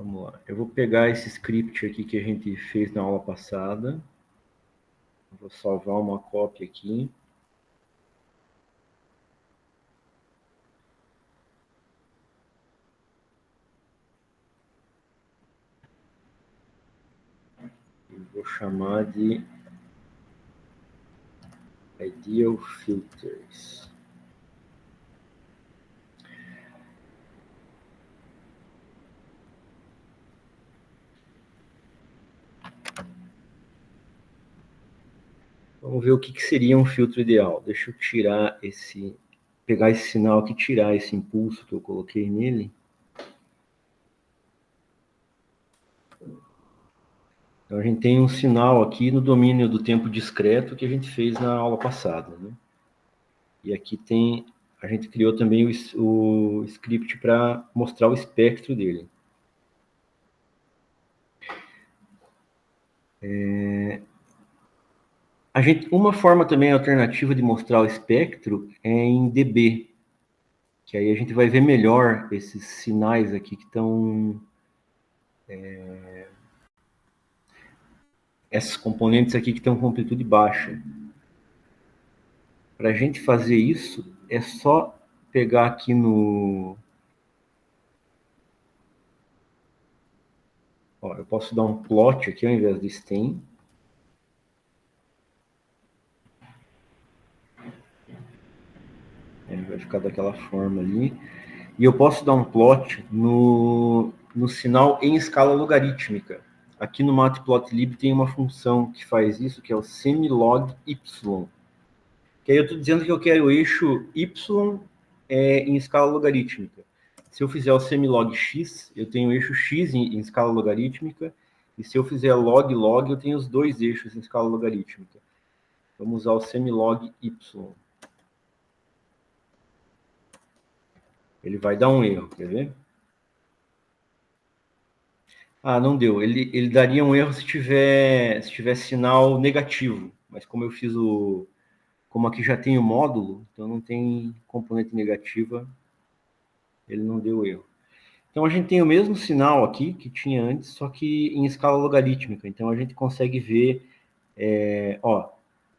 Vamos lá. Eu vou pegar esse script aqui que a gente fez na aula passada. Vou salvar uma cópia aqui. E vou chamar de Ideal Filters. Vamos ver o que seria um filtro ideal. Deixa eu tirar pegar esse sinal aqui, tirar esse impulso que eu coloquei nele. Então, a gente tem um sinal aqui no domínio do tempo discreto que a gente fez na aula passada, né? E aqui a gente criou também o script para mostrar o espectro dele. Uma forma também alternativa de mostrar o espectro é em dB, que aí a gente vai ver melhor esses sinais aqui que estão... Esses componentes aqui que estão com amplitude baixa. Para a gente fazer isso, é só pegar aqui no... Ó, eu posso dar um plot aqui ao invés de stem. Vai ficar daquela forma ali. E eu posso dar um plot no sinal em escala logarítmica. Aqui no Matplotlib tem uma função que faz isso, que é o semilog y. Que aí eu estou dizendo que eu quero o eixo y em escala logarítmica. Se eu fizer o semilog x, eu tenho o eixo x em escala logarítmica. E se eu fizer log log, eu tenho os dois eixos em escala logarítmica. Vamos usar o semilog y. Ele vai dar um erro, quer ver? Ah, não deu. Ele daria um erro se tiver sinal negativo. Mas como eu fiz como aqui já tem o módulo, então não tem componente negativa, ele não deu erro. Então a gente tem o mesmo sinal aqui que tinha antes, só que em escala logarítmica. Então a gente consegue ver,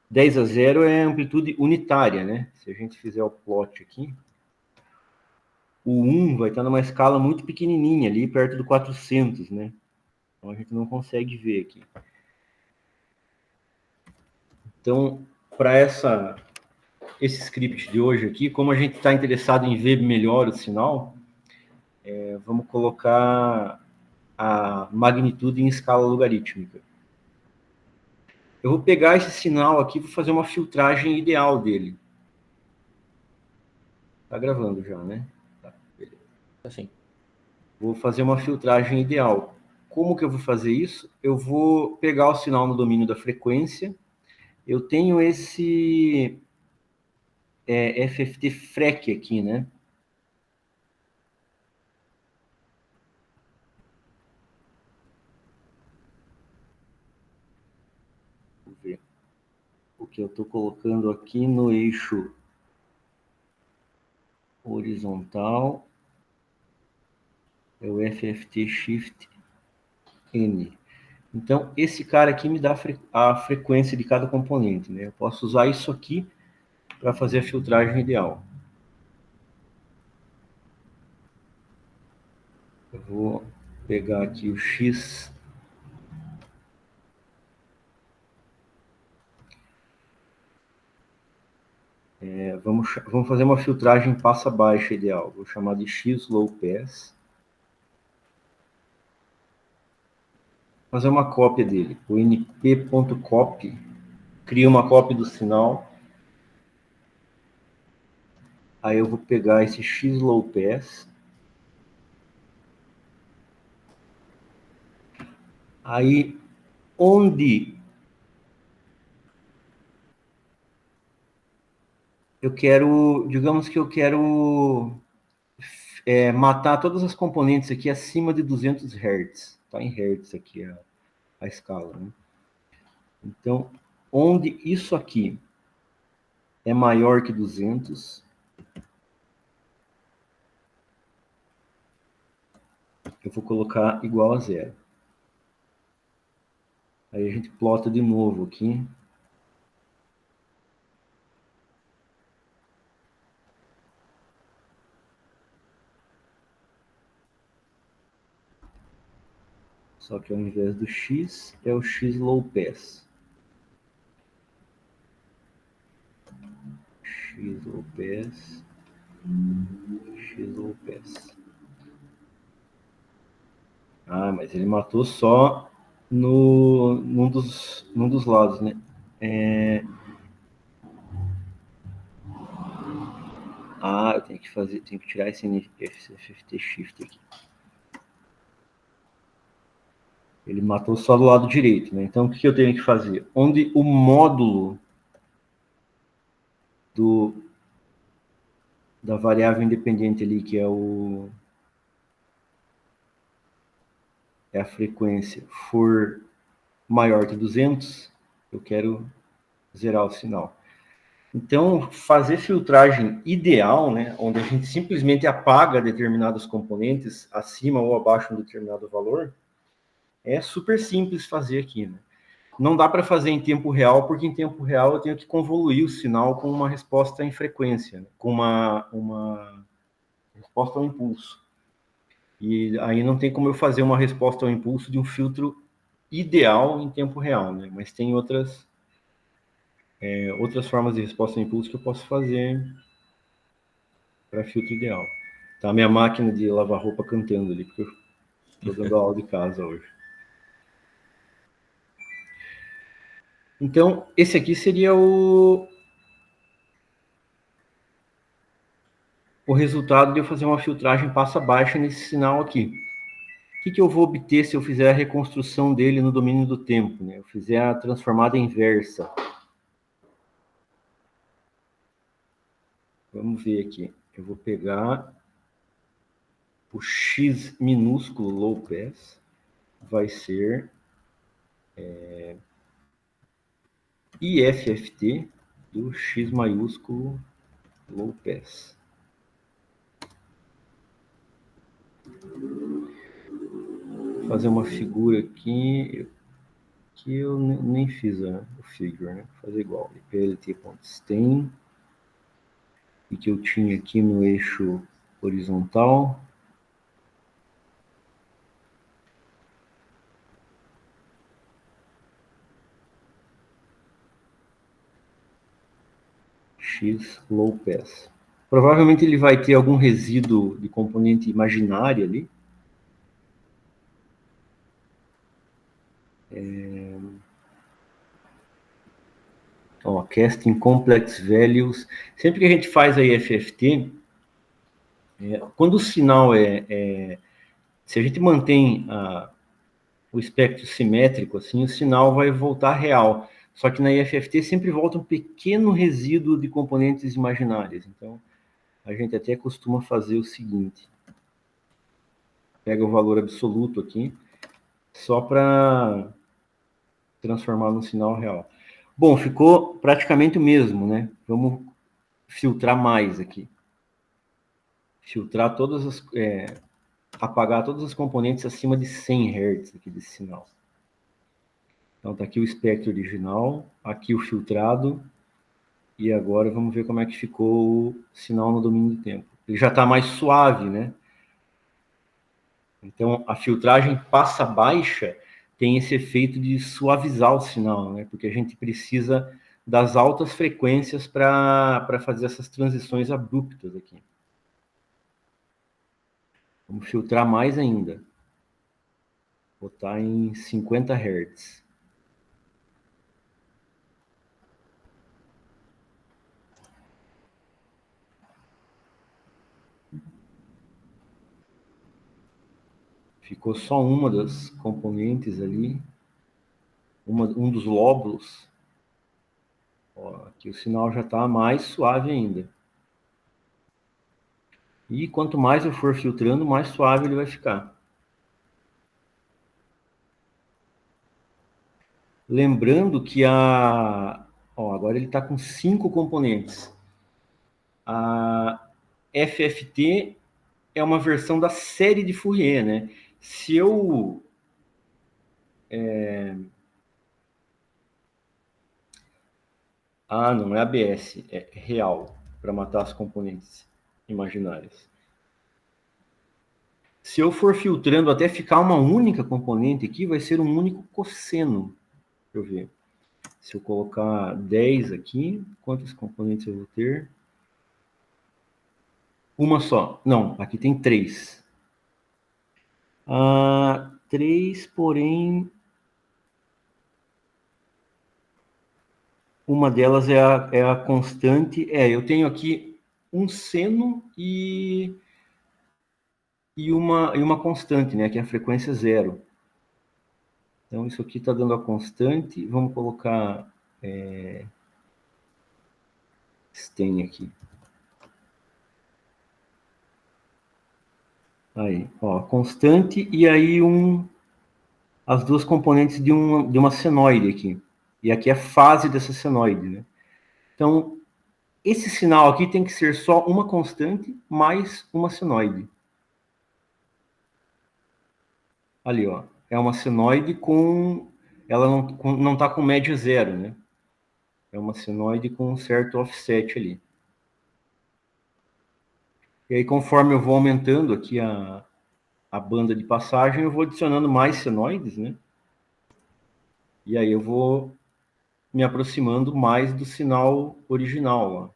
10 a 0 é amplitude unitária, né? Se a gente fizer o plot aqui, o 1 vai estar numa escala muito pequenininha ali, perto do 400, né? Então a gente não consegue ver aqui. Então, para esse script de hoje aqui, como a gente está interessado em ver melhor o sinal, vamos colocar a magnitude em escala logarítmica. Eu vou pegar esse sinal aqui e vou fazer uma filtragem ideal dele. Tá gravando já, né? Tá, beleza. Assim. Vou fazer uma filtragem ideal. Como que eu vou fazer isso? Eu vou pegar o sinal no domínio da frequência. Eu tenho esse FFT FREQ aqui, né? Vou ver. O que eu estou colocando aqui no eixo horizontal é o FFT Shift N. Então, esse cara aqui me dá a frequência de cada componente, né? Eu posso usar isso aqui para fazer a filtragem ideal. Eu vou pegar aqui o X. Vamos fazer uma filtragem passa baixa ideal. Vou chamar de X low pass. Fazer uma cópia dele. O np.copy cria uma cópia do sinal. Aí eu vou pegar esse X low pass. Aí, onde eu quero, digamos que eu quero matar todas as componentes aqui acima de 200 Hz. Está em Hz aqui a escala, né? Então, onde isso aqui é maior que 200, eu vou colocar igual a 0. Aí a gente plota de novo aqui. Só que ao invés do X, é o X low pass. X low pass. X low pass. Ah, mas ele matou só num dos lados, né? Eu tenho que tirar esse FT shift aqui. Ele matou só do lado direito, né? Então, o que eu tenho que fazer? Onde o módulo da variável independente ali, que é a frequência, for maior que 200, eu quero zerar o sinal. Então, fazer filtragem ideal, né, onde a gente simplesmente apaga determinados componentes acima ou abaixo de um determinado valor, é super simples fazer aqui, né? Não dá para fazer em tempo real, porque em tempo real eu tenho que convoluir o sinal com uma resposta em frequência, né? Com uma resposta ao impulso. E aí não tem como eu fazer uma resposta ao impulso de um filtro ideal em tempo real, né? Mas tem outras formas de resposta ao impulso que eu posso fazer para filtro ideal. Tá a minha máquina de lavar roupa cantando ali, porque eu estou dando aula de casa hoje. Então, esse aqui seria o resultado de eu fazer uma filtragem passa baixa nesse sinal aqui. O que eu vou obter se eu fizer a reconstrução dele no domínio do tempo, né? Eu fizer a transformada inversa. Vamos ver aqui. Eu vou pegar o X minúsculo low pass, vai ser IFFT do X maiúsculo low pass. Vou fazer uma figura aqui que eu nem fiz o figure, né? Vou fazer igual. plt.stem e que eu tinha aqui no eixo horizontal. X low pass. Provavelmente ele vai ter algum resíduo de componente imaginário ali. Casting complex values. Sempre que a gente faz a IFFT, quando o sinal se a gente mantém o espectro simétrico, assim, o sinal vai voltar real. Só que na IFFT sempre volta um pequeno resíduo de componentes imaginários. Então, a gente até costuma fazer o seguinte. Pega o valor absoluto aqui, só para transformar num sinal real. Bom, ficou praticamente o mesmo, né? Vamos filtrar mais aqui. Filtrar todas as... apagar todas as componentes acima de 100 Hz aqui desse sinal. Então tá aqui o espectro original, aqui o filtrado, e agora vamos ver como é que ficou o sinal no domínio do tempo. Ele já está mais suave, né? Então a filtragem passa baixa tem esse efeito de suavizar o sinal, né? Porque a gente precisa das altas frequências para fazer essas transições abruptas aqui. Vamos filtrar mais ainda. Botar em 50 Hz. Ficou só uma das componentes ali, um dos lóbulos. Ó, aqui o sinal já está mais suave ainda. E quanto mais eu for filtrando, mais suave ele vai ficar. Lembrando que agora ele está com 5 componentes. A FFT é uma versão da série de Fourier, né? Se eu... Ah, não é ABS, é real, para matar as componentes imaginárias. Se eu for filtrando até ficar uma única componente aqui, vai ser um único cosseno. Deixa eu ver. Se eu colocar 10 aqui, quantas componentes eu vou ter? Uma só. Não, aqui tem 3. 3, porém, uma delas é a constante. Eu tenho aqui um seno e uma constante, né? Que é a frequência 0. Então, isso aqui está dando a constante. Vamos colocar stem aqui. Aí, ó, constante e aí as duas componentes de uma senoide aqui. E aqui é a fase dessa senoide, né? Então, esse sinal aqui tem que ser só uma constante mais uma senoide. Ali, ó. É uma senoide com... Ela não está com média 0, né? É uma senoide com um certo offset ali. E aí, conforme eu vou aumentando aqui a banda de passagem, eu vou adicionando mais senoides, né? E aí eu vou me aproximando mais do sinal original, ó.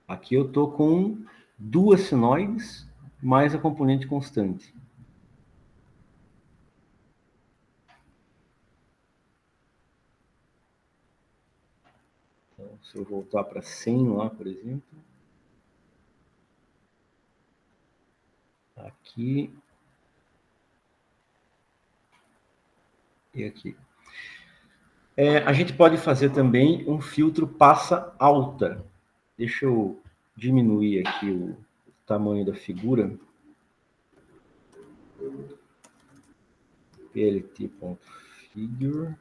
Aqui eu estou com 2 senoides mais a componente constante. Então, se eu voltar para 100 lá, por exemplo. Aqui. E aqui. A gente pode fazer também um filtro passa alta. Deixa eu diminuir aqui o tamanho da figura. plt.figure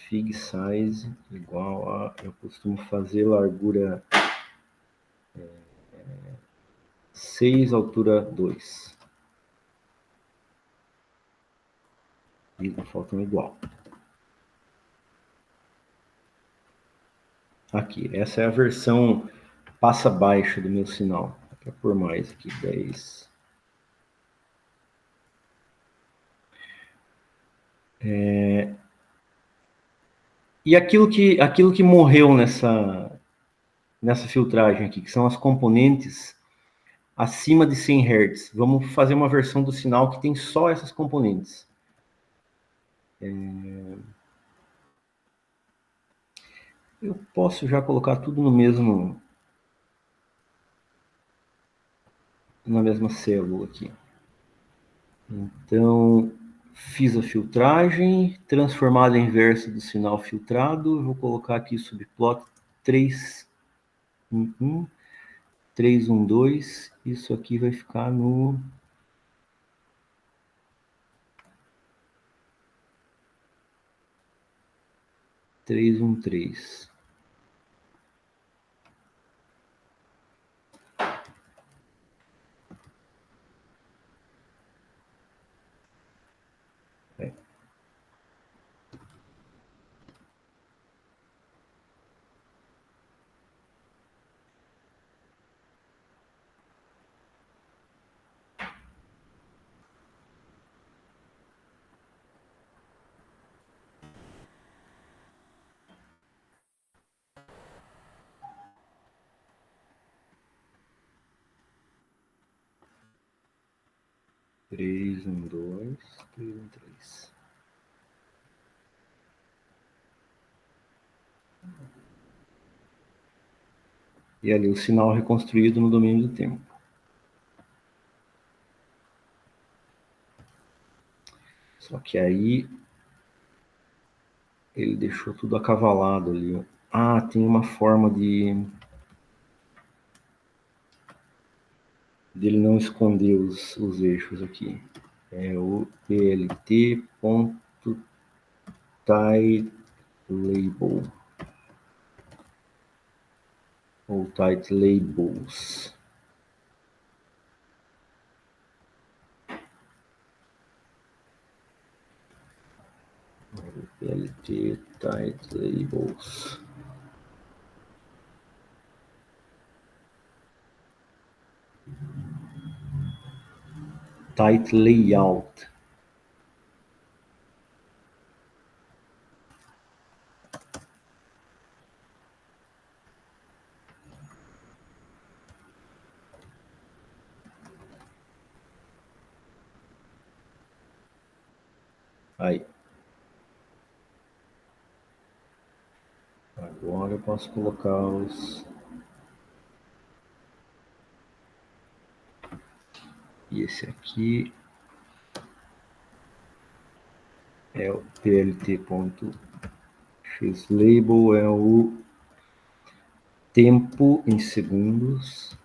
fig size igual a... Eu costumo fazer largura 6, altura 2. E faltam igual. Aqui, essa é a versão passa baixo do meu sinal. Vou pôr mais aqui, 10. E aquilo que morreu nessa filtragem aqui, que são as componentes acima de 100 Hz. Vamos fazer uma versão do sinal que tem só essas componentes. Eu posso já colocar tudo na mesma célula aqui. Então, fiz a filtragem, transformada inversa do sinal filtrado. Vou colocar aqui subplot 311, 312. Isso aqui vai ficar no 313. É. Três, um, dois, 313. E ali o sinal reconstruído no domínio do tempo. Só que aí ele deixou tudo acavalado ali. Ah, tem uma forma de ele não esconder os eixos aqui. É o plt.titlabel ou titlabels. PLT Title Labels. Title Layout. Aí. Agora eu posso colocar os... E esse aqui é o plt.xlabel, é o tempo em segundos.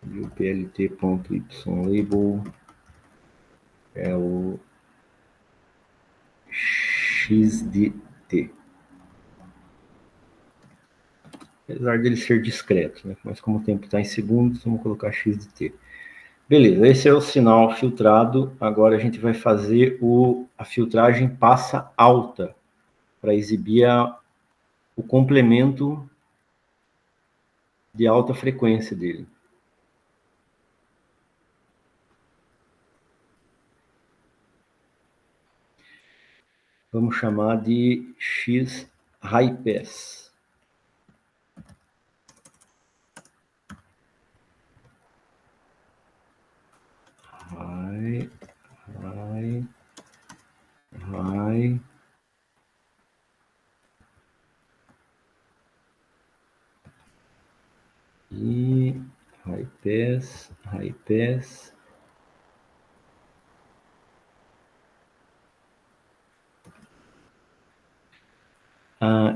E o plt.ylabel é o XDT. Apesar dele ser discreto, né? Mas como o tempo está em segundos, vamos colocar XDT. Beleza, esse é o sinal filtrado. Agora a gente vai fazer a filtragem passa alta, para exibir o complemento de alta frequência dele. Vamos chamar de X High Pass. High e High Pass.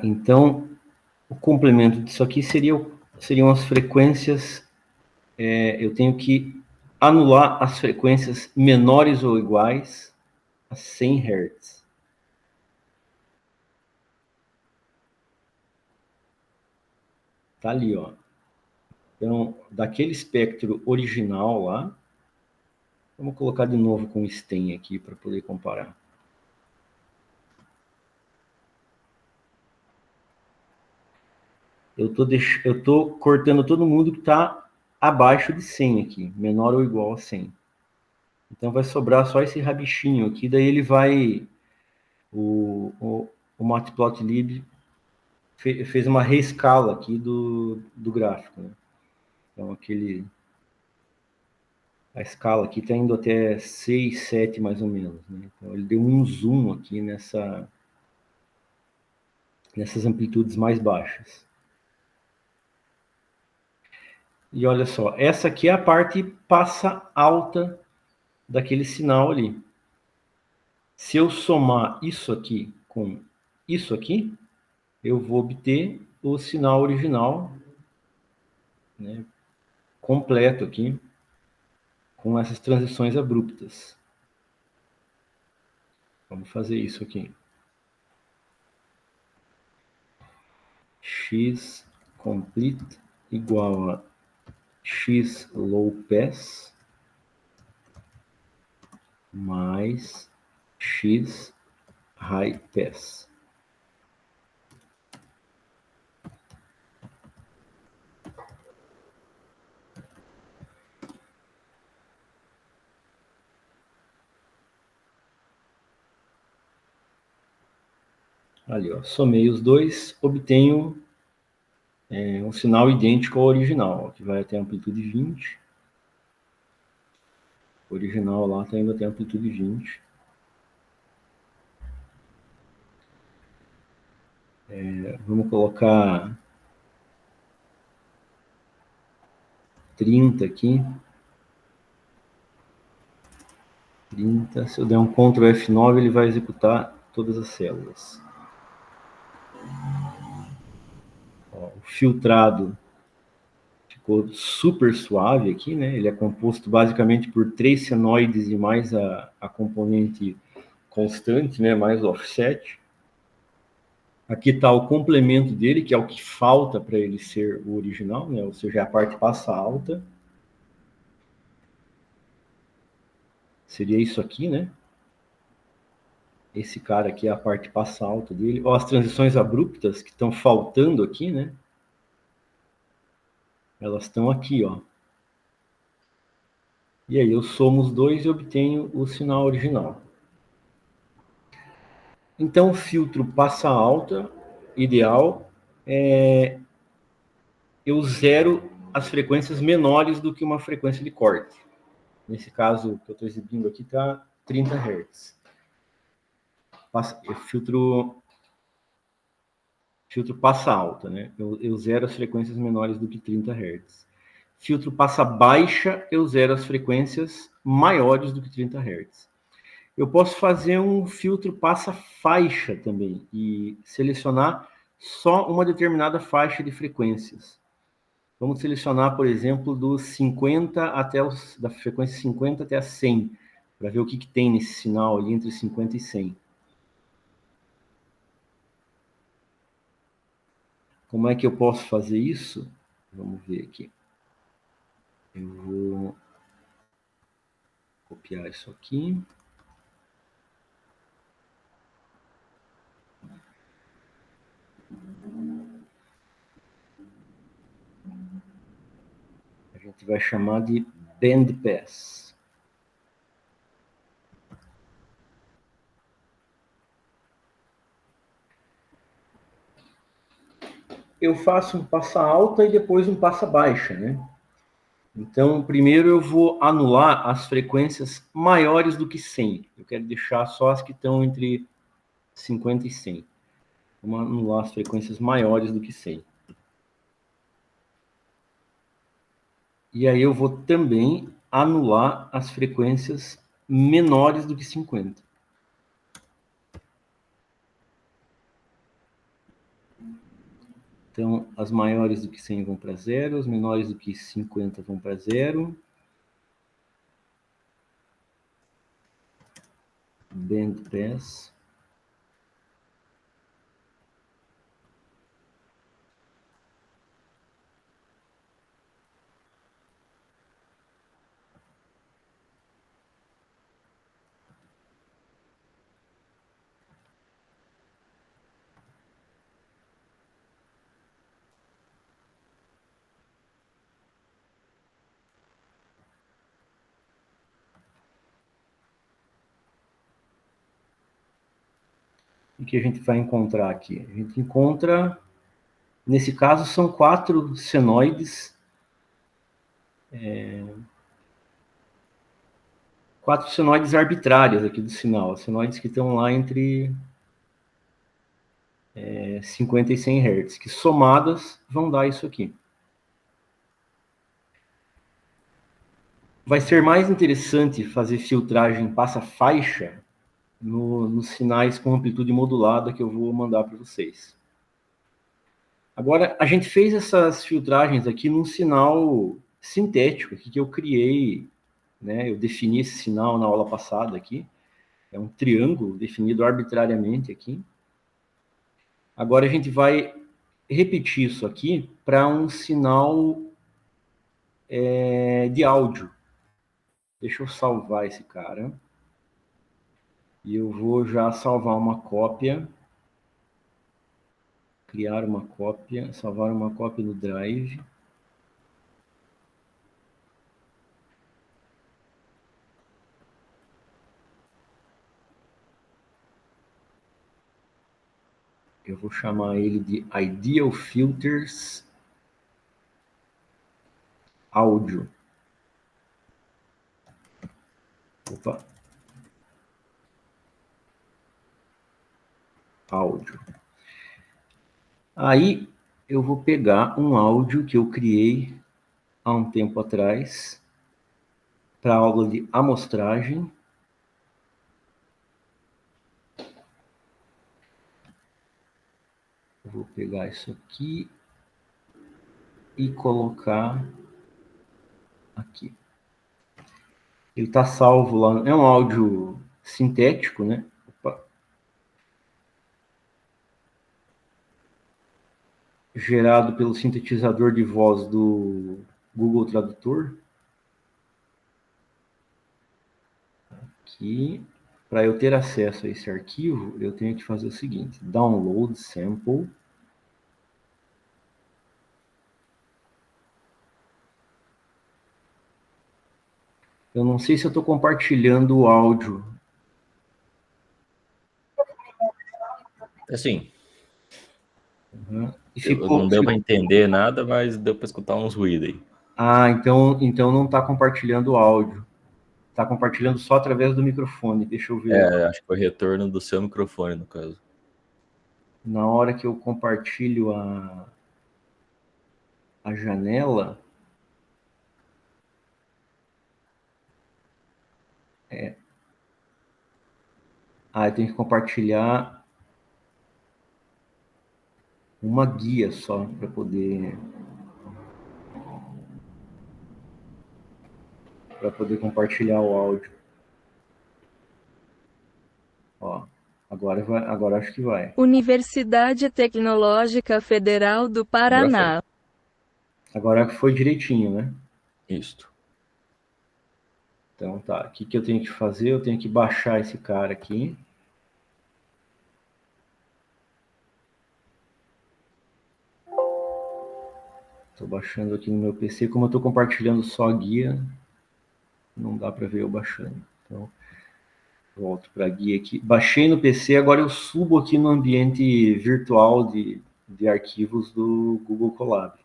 Então, o complemento disso aqui seriam as frequências. Eu tenho que anular as frequências menores ou iguais a 100 Hz. Tá ali, ó. Então, daquele espectro original lá, vamos colocar de novo com o stem aqui para poder comparar. Eu tô cortando todo mundo que está abaixo de 100 aqui, menor ou igual a 100. Então vai sobrar só esse rabichinho aqui, daí ele vai... O Matplotlib fez uma reescala aqui do gráfico, né? Então a escala aqui está indo até 6, 7 mais ou menos, né? Então ele deu um zoom aqui nessas amplitudes mais baixas. E olha só, essa aqui é a parte passa alta daquele sinal ali. Se eu somar isso aqui com isso aqui, eu vou obter o sinal original, né, completo aqui, com essas transições abruptas. Vamos fazer isso aqui. X complete igual a X low pass mais X high pass. Ali, ó, somei os dois, obtenho um sinal idêntico ao original, ó, que vai até amplitude 20. O original lá está indo até amplitude 20. Vamos colocar 30 aqui. 30. Se eu der um Ctrl F9, ele vai executar todas as células. Ó, o filtrado ficou super suave aqui, né? Ele é composto basicamente por 3 senoides e mais a componente constante, né? Mais o offset. Aqui está o complemento dele, que é o que falta para ele ser o original, né? Ou seja, a parte passa alta. Seria isso aqui, né? Esse cara aqui é a parte passa alta dele. Ó, as transições abruptas que estão faltando aqui, né? Elas estão aqui, ó. E aí eu somo os dois e obtenho o sinal original. Então, o filtro passa alta, ideal, eu zero as frequências menores do que uma frequência de corte. Nesse caso que eu estou exibindo aqui está 30 Hz. Filtro passa alta, né? Eu zero as frequências menores do que 30 Hz. Filtro passa baixa, eu zero as frequências maiores do que 30 Hz. Eu posso fazer um filtro passa faixa também e selecionar só uma determinada faixa de frequências. Vamos selecionar, por exemplo, dos 50 até da frequência 50 até a 100, para ver o que tem nesse sinal ali entre 50 e 100. Como é que eu posso fazer isso? Vamos ver aqui. Eu vou copiar isso aqui. A gente vai chamar de bandpass. Eu faço um passa alta e depois um passa baixa, né? Então, primeiro eu vou anular as frequências maiores do que 100. Eu quero deixar só as que estão entre 50 e 100. Vamos anular as frequências maiores do que 100. E aí eu vou também anular as frequências menores do que 50. Então, as maiores do que 100 vão para zero, as menores do que 50 vão para zero. Bandpass. O que a gente vai encontrar aqui? A gente encontra, nesse caso, são 4 senoides. 4 senoides arbitrárias aqui do sinal. Senoides que estão lá entre 50 e 100 Hz, que somadas vão dar isso aqui. Vai ser mais interessante fazer filtragem passa-faixa nos sinais com amplitude modulada que eu vou mandar para vocês. Agora, a gente fez essas filtragens aqui num sinal sintético aqui que eu criei, né? Eu defini esse sinal na aula passada aqui. É um triângulo definido arbitrariamente aqui. Agora a gente vai repetir isso aqui para um sinal de áudio. Deixa eu salvar esse cara. E eu vou já salvar uma cópia. Criar uma cópia, salvar uma cópia no Drive. Eu vou chamar ele de Ideal Filters Áudio. Opa. Áudio. Aí eu vou pegar um áudio que eu criei há um tempo atrás para a aula de amostragem. Eu vou pegar isso aqui e colocar aqui. Ele está salvo lá. É um áudio sintético, né? Opa. Gerado pelo sintetizador de voz do Google Tradutor. Aqui. para eu ter acesso a esse arquivo, eu tenho que fazer o seguinte: download sample. Eu não sei se eu estou compartilhando o áudio. Assim, Uhum. E não deu para entender nada, mas deu para escutar uns ruídos aí. Ah, então não está compartilhando o áudio. Está compartilhando só através do microfone. Deixa eu ver. Acho que foi o retorno do seu microfone, no caso. Na hora que eu compartilho a janela, eu tenho que compartilhar uma guia só para poder compartilhar o áudio. Ó, agora acho que vai. Universidade Tecnológica Federal do Paraná. Agora foi direitinho, né? Isso. Então tá, o que eu tenho que fazer? Eu tenho que baixar esse cara aqui. Estou baixando aqui no meu PC. Como eu estou compartilhando só a guia, não dá para ver eu baixando. Então, volto para a guia aqui. Baixei no PC, agora eu subo aqui no ambiente virtual de arquivos do Google Colab.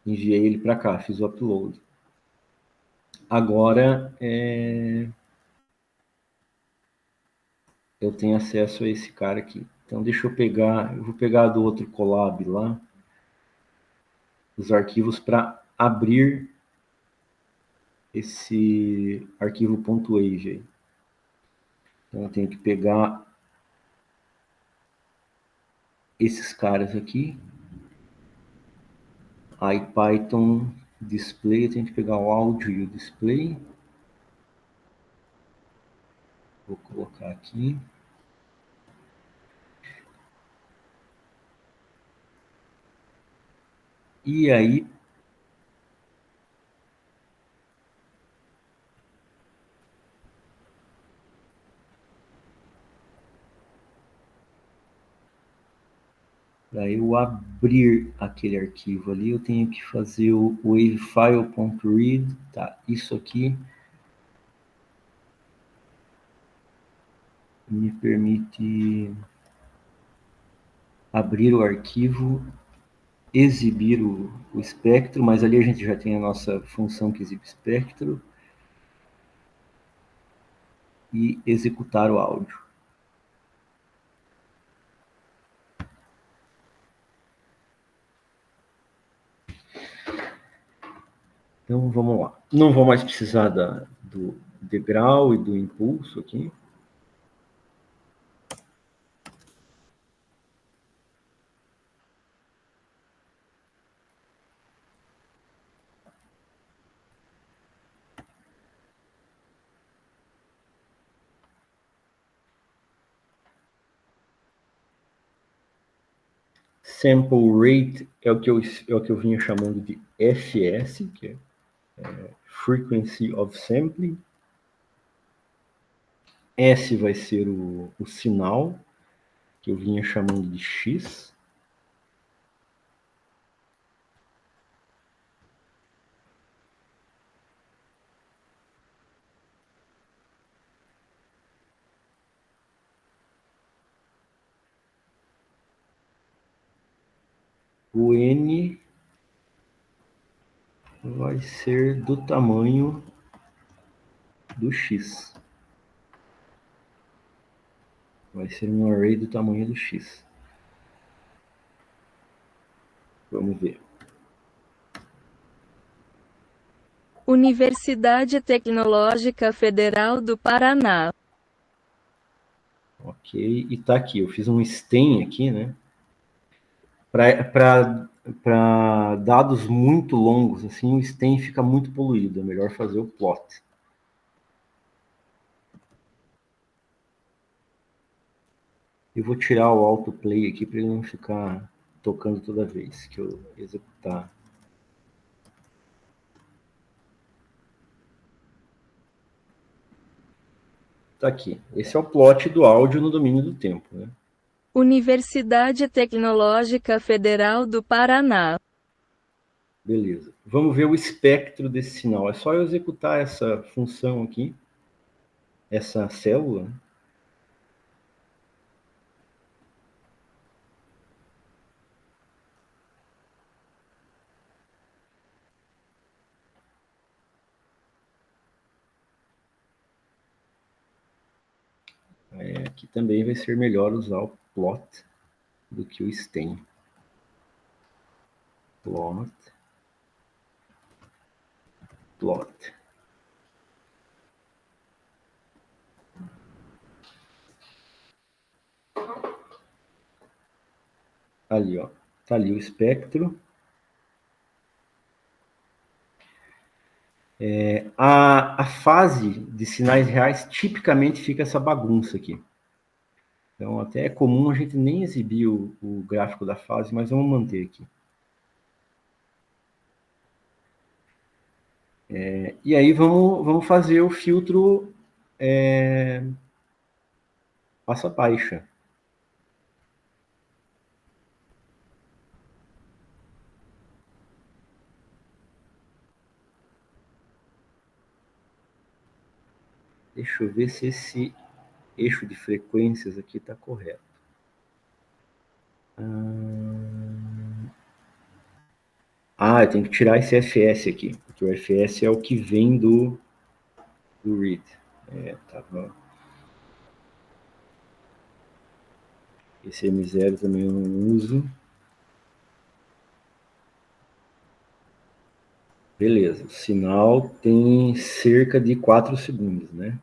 Enviei ele para cá, fiz o upload. Agora eu tenho acesso a esse cara aqui. Então deixa eu vou pegar do outro Colab lá, os arquivos para abrir esse arquivo .wave aí. Então eu tenho que pegar esses caras aqui, IPython display, eu tenho que pegar o áudio e o display. Vou colocar aqui. E aí, para eu abrir aquele arquivo ali, eu tenho que fazer o wavefile.read. Tá, isso aqui me permite abrir o arquivo, exibir o espectro, mas ali a gente já tem a nossa função que exibe espectro, e executar o áudio. Então vamos lá. Não vou mais precisar do degrau e do impulso aqui. Sample rate é o que eu vinha chamando de FS, que é Frequency of Sampling. S vai ser o sinal, que eu vinha chamando de X. O N vai ser do tamanho do X. Vai ser um array do tamanho do X. Vamos ver. Universidade Tecnológica Federal do Paraná. Ok, e tá aqui. Eu fiz um stem aqui, né? Para dados muito longos, assim, o stem fica muito poluído. É melhor fazer o plot. Eu vou tirar o autoplay aqui para ele não ficar tocando toda vez que eu executar. Tá aqui. Esse é o plot do áudio no domínio do tempo, né? Universidade Tecnológica Federal do Paraná. Beleza. Vamos ver o espectro desse sinal. É só eu executar essa função aqui, essa célula. Aqui também vai ser melhor usar o plot do que o stem. Plot. Plot. Ali, ó. Tá ali o espectro. A fase de sinais reais tipicamente fica essa bagunça aqui. Então, até é comum a gente nem exibir o gráfico da fase, mas vamos manter aqui. E aí vamos fazer o filtro passa baixa. Deixa eu ver se esse eixo de frequências aqui está correto. Eu tenho que tirar esse FS aqui, porque o FS é o que vem do read. Tá bom. Esse M0 também eu não uso. Beleza, o sinal tem cerca de 4 segundos, né?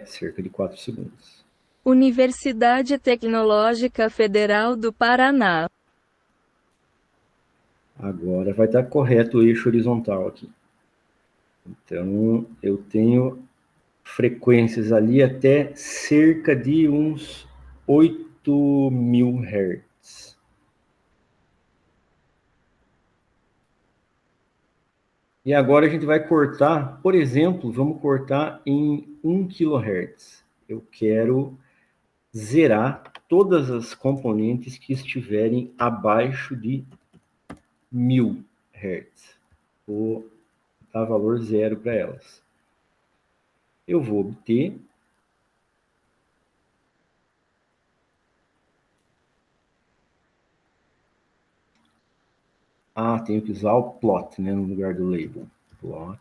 Cerca de 4 segundos. Universidade Tecnológica Federal do Paraná. Agora vai estar correto o eixo horizontal aqui. Então, eu tenho frequências ali até cerca de uns 8.000 Hz. E agora a gente vai cortar, por exemplo, vamos cortar em 1 kHz. Eu quero zerar todas as componentes que estiverem abaixo de 1.000 Hz. Vou dar valor zero para elas. Eu vou obter tenho que usar o plot, né, no lugar do label. Plot.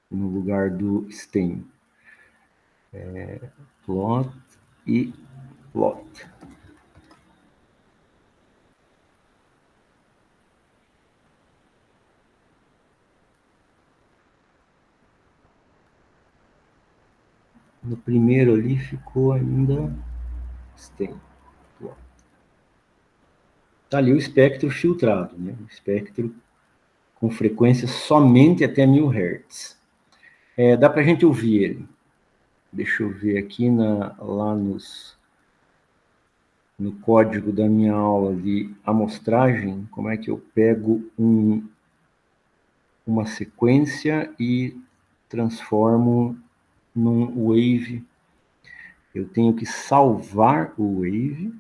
No lugar do stem. Plot e plot. No primeiro ali ficou ainda stem. Plot. Tá ali o espectro filtrado, né? O espectro com frequência somente até 1.000 Hz. Dá para a gente ouvir ele. Deixa eu ver aqui lá no código da minha aula de amostragem, como é que eu pego uma sequência e transformo num wave. Eu tenho que salvar o wave.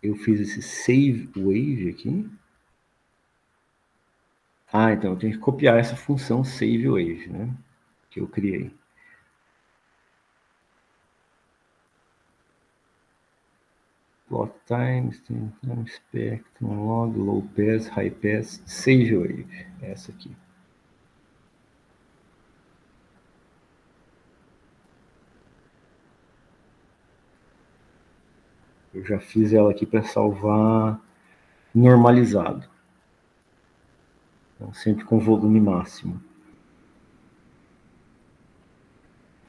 Eu fiz esse save wave aqui. Então eu tenho que copiar essa função save wave, né? Que eu criei. Plot time, spectrum, log, low pass, high pass, save wave. Essa aqui. Eu já fiz ela aqui para salvar normalizado. Então, sempre com volume máximo.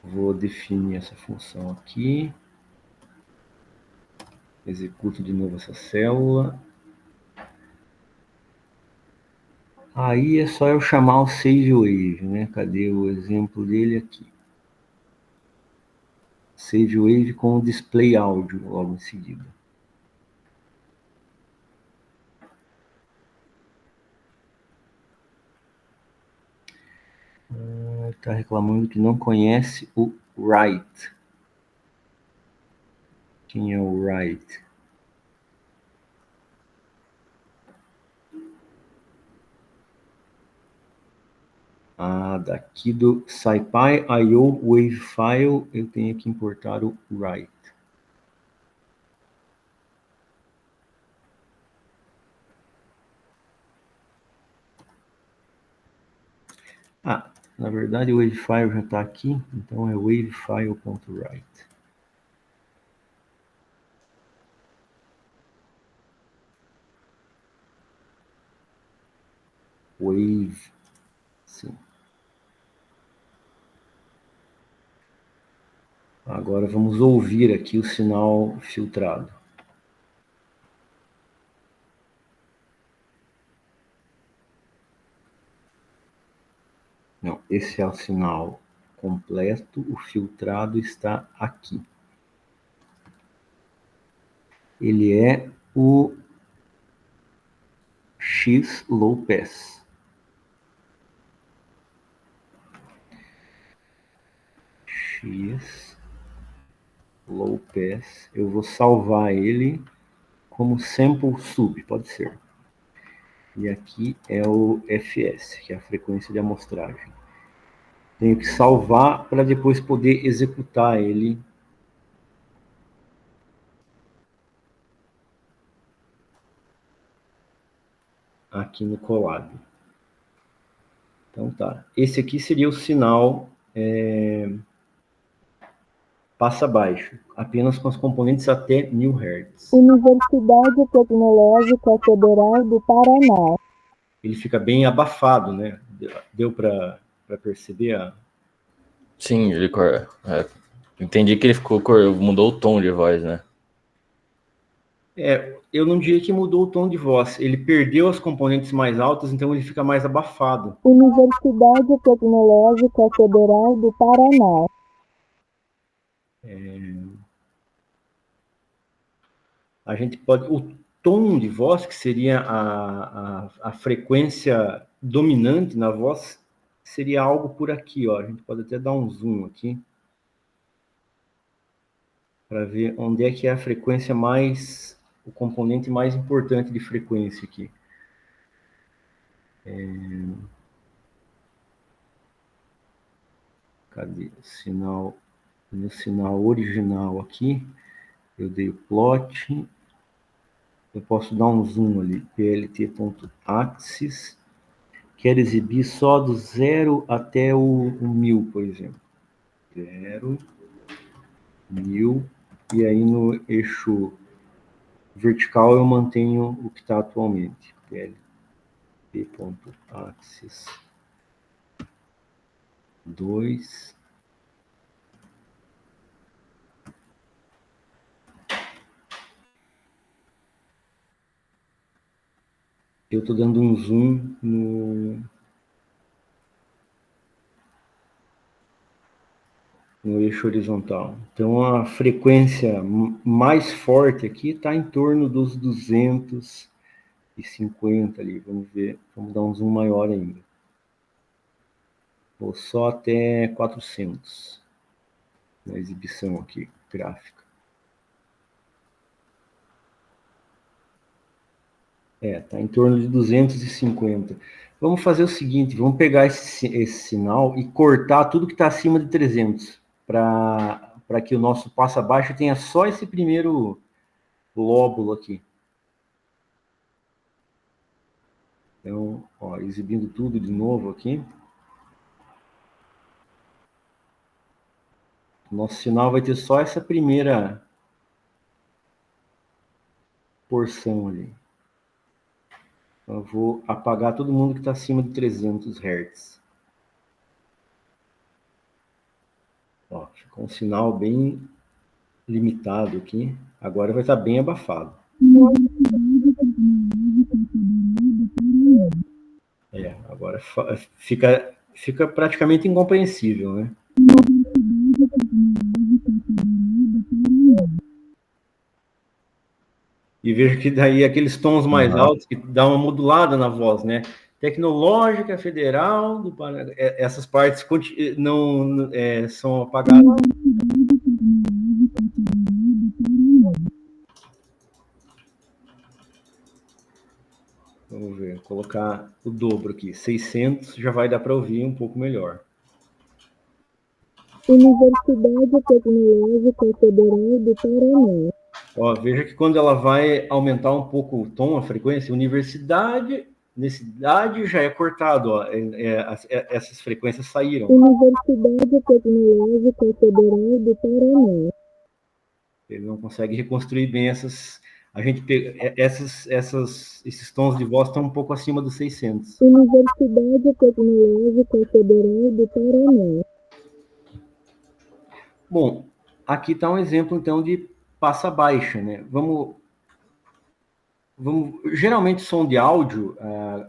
Vou definir essa função aqui. Executo de novo essa célula. Aí é só eu chamar o Save Wave, né? Cadê o exemplo dele aqui? Save Wave com o display áudio logo em seguida. Está reclamando que não conhece o Write. Quem é o Write? Daqui do SciPy.io Wavefile, eu tenho que importar o Write. Na verdade o Wavefile já está aqui, então é wavefile.write. Wave, sim. Agora vamos ouvir aqui o sinal filtrado. Não, esse é o sinal completo, o filtrado está aqui. Ele é o X Low Pass. X Low Pass. Eu vou salvar ele como sample sub, pode ser. E aqui é o FS, que é a frequência de amostragem. Tenho que salvar para depois poder executar ele aqui no Colab. Então tá. Esse aqui seria o sinal passa baixo, apenas com os componentes até 1000 Hz. Universidade Tecnológica Federal do Paraná. Ele fica bem abafado, né? Deu para perceber? Sim, ele entendi que ele mudou o tom de voz, né? Eu não diria que mudou o tom de voz. Ele perdeu as componentes mais altas, então ele fica mais abafado. Universidade Tecnológica Federal do Paraná. A gente pode... O tom de voz, que seria a frequência dominante na voz, seria algo por aqui, ó. A gente pode até dar um zoom aqui para ver onde é que é a frequência mais... o componente mais importante de frequência aqui. Cadê o sinal? No sinal original aqui, eu dei o plot. Eu posso dar um zoom ali, plt.axis. Quero exibir só do 0 até o 1000, por exemplo. 0, 1000. E aí no eixo vertical eu mantenho o que está atualmente. plt.axis 2. Eu estou dando um zoom no eixo horizontal. Então, a frequência mais forte aqui está em torno dos 250 ali. Vamos ver, vamos dar um zoom maior ainda. Vou só até 400 na exibição aqui, gráfica. Está em torno de 250. Vamos fazer o seguinte, vamos pegar esse sinal e cortar tudo que está acima de 300, para que o nosso passo abaixo tenha só esse primeiro lóbulo aqui. Então, ó, exibindo tudo de novo aqui. Nosso sinal vai ter só essa primeira porção ali. Então, eu vou apagar todo mundo que está acima de 300 Hz. Ó, ficou um sinal bem limitado aqui. Agora vai estar bem abafado. Agora fica praticamente incompreensível, né? E vejo que daí aqueles tons mais altos que dá uma modulada na voz, né? Tecnológica Federal do Paraná. Essas partes não são apagadas. Vamos ver, colocar o dobro aqui, 600, já vai dar para ouvir um pouco melhor. Universidade Tecnológica Federal do Paraná. Ó, veja que quando ela vai aumentar um pouco o tom, a frequência, universidade já é cortado, ó, essas frequências saíram. Universidade Tecnológica Federal do Paraná. Ele não consegue reconstruir bem essas... esses tons de voz estão um pouco acima dos 600. Universidade Tecnológica Federal do Paraná. Bom, aqui está um exemplo, então, de passa baixa, né? Geralmente, som de áudio,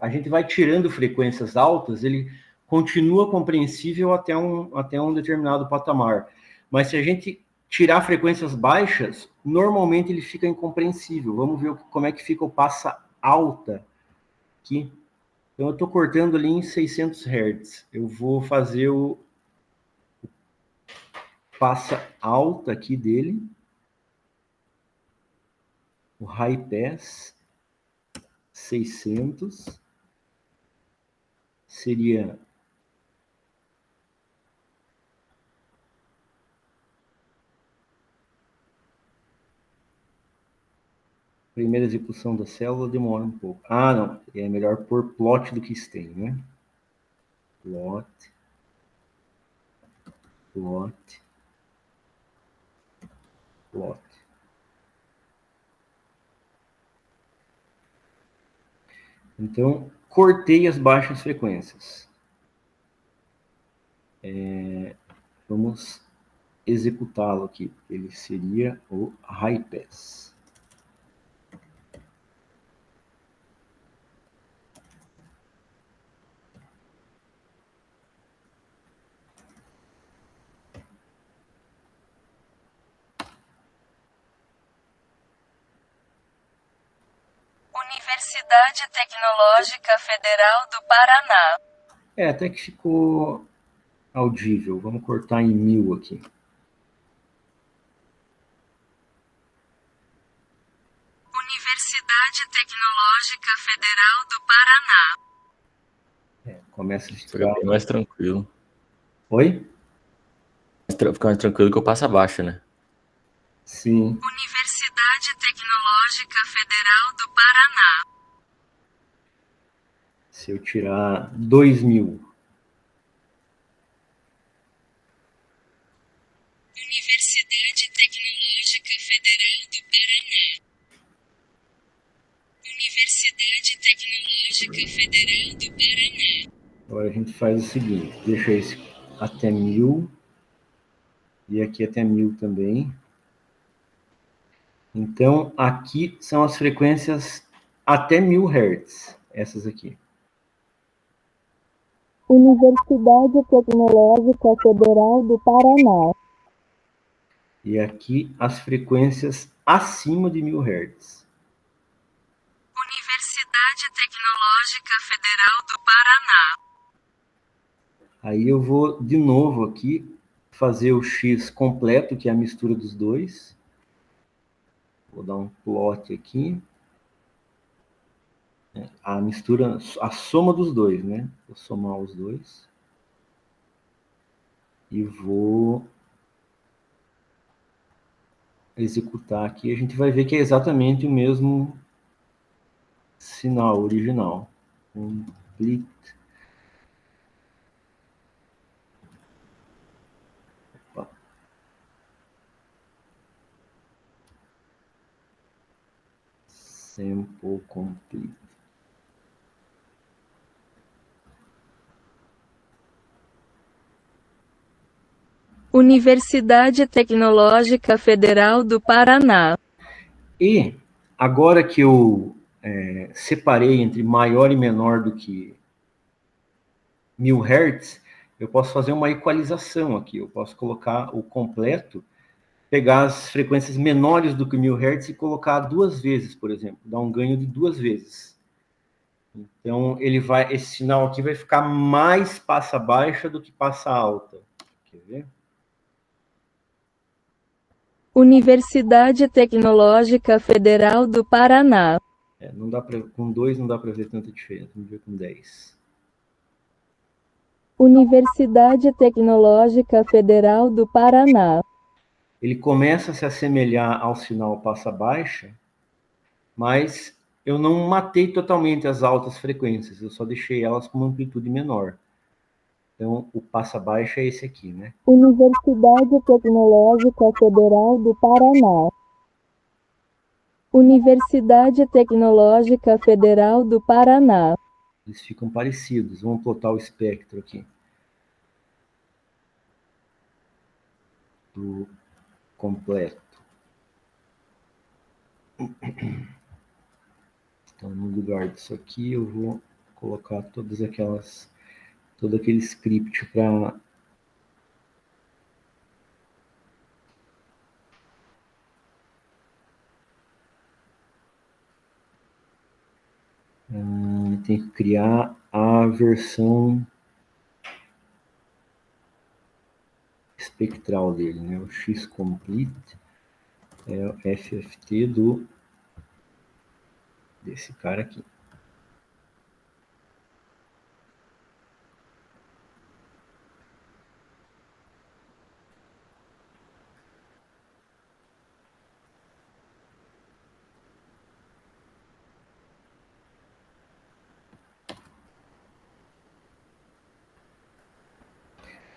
a gente vai tirando frequências altas, ele continua compreensível até um determinado patamar. Mas se a gente tirar frequências baixas, normalmente ele fica incompreensível. Vamos ver como é que fica o passa alta aqui. Então, eu estou cortando ali em 600 Hz. Eu vou fazer o passa alta aqui dele. O high pass 600 seria primeira execução da célula demora um pouco. Ah, não, é melhor pôr plot do que stem, né? Plot. Então, cortei as baixas frequências. Vamos executá-lo aqui. Ele seria o high pass. Universidade Tecnológica Federal do Paraná. Até que ficou audível. Vamos cortar em 1000 aqui. Universidade Tecnológica Federal do Paraná. Começa a Fica bem mais tranquilo. Oi? Fica mais tranquilo que eu passo abaixo, né? Sim. Universidade Tecnológica Federal do Paraná. Se eu tirar 2000. Universidade Tecnológica Federal do Paraná. Universidade Tecnológica Federal do Paraná. Agora a gente faz o seguinte, deixa esse até 1000 e aqui até 1000 também. Então, aqui são as frequências até 1000 Hz, essas aqui. Universidade Tecnológica Federal do Paraná. E aqui as frequências acima de 1000 Hz. Universidade Tecnológica Federal do Paraná. Aí eu vou, de novo aqui, fazer o X completo, que é a mistura dos dois. Vou dar um plot aqui. A mistura, a soma dos dois, né? Vou somar os dois. E vou executar aqui. A gente vai ver que é exatamente o mesmo sinal original. Complete. Opa. Sample complete. Universidade Tecnológica Federal do Paraná. E agora que eu separei entre maior e menor do que 1000 Hz, eu posso fazer uma equalização aqui. Eu posso colocar o completo, pegar as frequências menores do que 1000 Hz e colocar 2 vezes, por exemplo. Dar um ganho de 2 vezes. Então, esse sinal aqui vai ficar mais passa baixa do que passa alta. Quer ver? Universidade Tecnológica Federal do Paraná. Não dá com 2 não dá para ver tanta diferença. Vamos ver com 10. Universidade Tecnológica Federal do Paraná. Ele começa a se assemelhar ao sinal passa baixa, mas eu não matei totalmente as altas frequências, eu só deixei elas com uma amplitude menor. Então, o passa baixa é esse aqui, né? Universidade Tecnológica Federal do Paraná. Universidade Tecnológica Federal do Paraná. Eles ficam parecidos. Vamos plotar o espectro aqui. Do completo. Então, no lugar disso aqui, eu vou colocar todo aquele script para tem que criar a versão espectral dele, né? O X-Complete é o FFT desse cara aqui.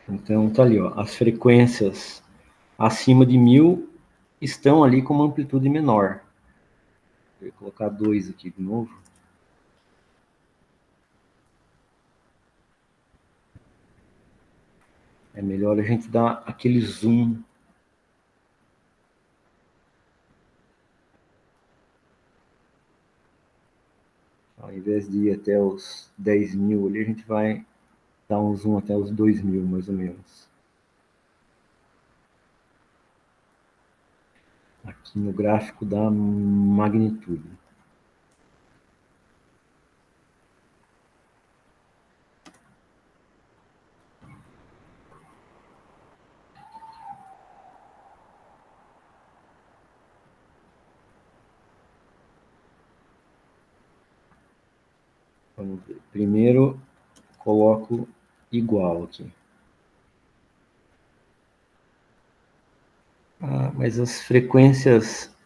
Então, tá ali, ó, as frequências acima de 1000 estão ali com uma amplitude menor. Vou colocar 2 aqui de novo. É melhor a gente dar aquele zoom. Ao invés de ir até os 10.000 ali, a gente vai dar um zoom até os 2.000, mais ou menos. Aqui no gráfico da magnitude. Vamos ver. Primeiro, coloco igual aqui. Mas as frequências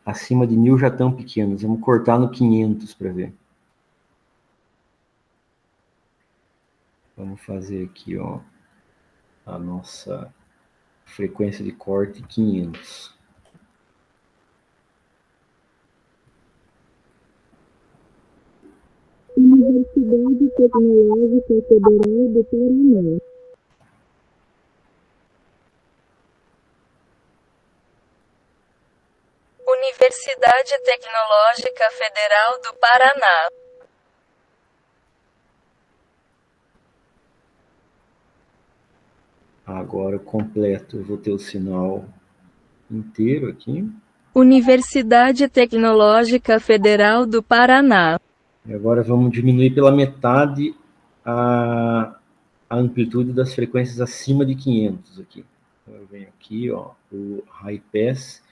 acima de 1000 já estão pequenas. Vamos cortar no 500 para ver. Vamos fazer aqui, ó, a nossa frequência de corte 500. Universidade Tecnológica Federal do Paraná. Universidade Tecnológica Federal do Paraná. Agora completo, eu vou ter o sinal inteiro aqui. Universidade Tecnológica Federal do Paraná. E agora vamos diminuir pela metade a amplitude das frequências acima de 500 aqui. Então, eu venho aqui, ó, o High Pass,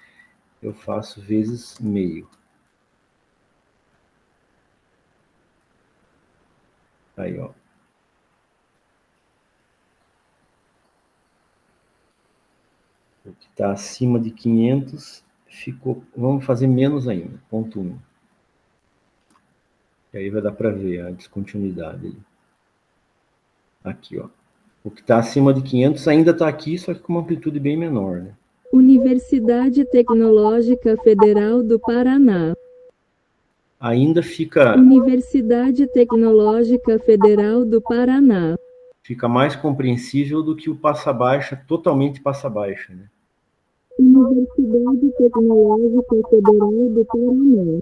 eu faço vezes meio. Aí, ó. O que está acima de 500 ficou... Vamos fazer menos ainda, 0,1. E aí vai dar para ver a descontinuidade ali. Aqui, ó. O que está acima de 500 ainda está aqui, só que com uma amplitude bem menor, né? Universidade Tecnológica Federal do Paraná. Ainda fica Universidade Tecnológica Federal do Paraná. mais compreensível do que o passa baixa, totalmente passa baixa, né? Universidade Tecnológica Federal do Paraná.